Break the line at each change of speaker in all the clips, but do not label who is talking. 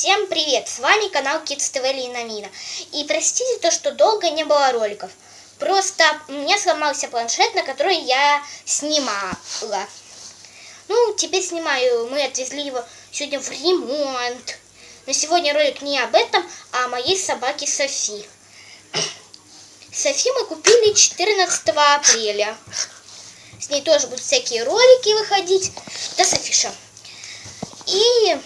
Всем привет! С вами канал Kids TV Ленина. И простите то, что долго не было роликов. Просто у меня сломался планшет, на который я снимала. Ну, теперь снимаю. Мы отвезли его сегодня в ремонт. Но сегодня ролик не об этом, а о моей собаке Софи. Софи мы купили 14 апреля. С ней тоже будут всякие ролики выходить. Да, Софиша. И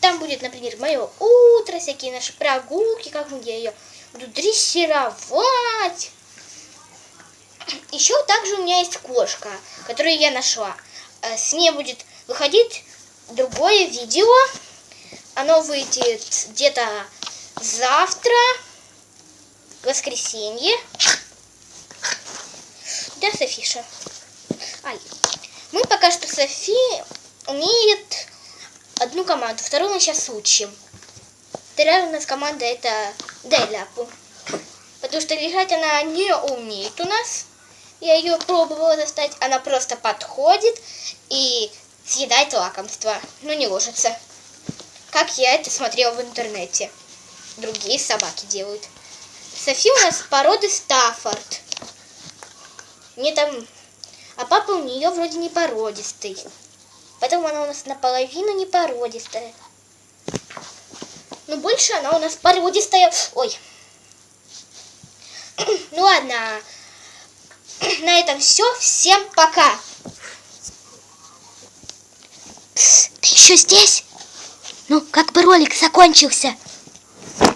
там будет, например, мое утро, всякие наши прогулки, как я ее буду дрессировать. Еще также у меня есть кошка, которую я нашла. С ней будет выходить другое видео. Оно выйдет где-то завтра, в воскресенье. Да, Софиша. Мы пока что Софи умеет одну команду, вторую мы сейчас учим. Вторая у нас команда это дай ляпу. Потому что лежать она не умеет у нас. Я ее пробовала достать. Она просто подходит и съедает лакомство. Но не ложится. Как я это смотрела в интернете. Другие собаки делают. Софи у нас породы Стаффорд. Мне там... А папа у нее вроде не породистый. Поэтому она у нас наполовину не породистая. Но больше она у нас породистая. Ой. Ну ладно. На этом все. Всем пока.
Ты еще здесь? Ну, как бы ролик закончился.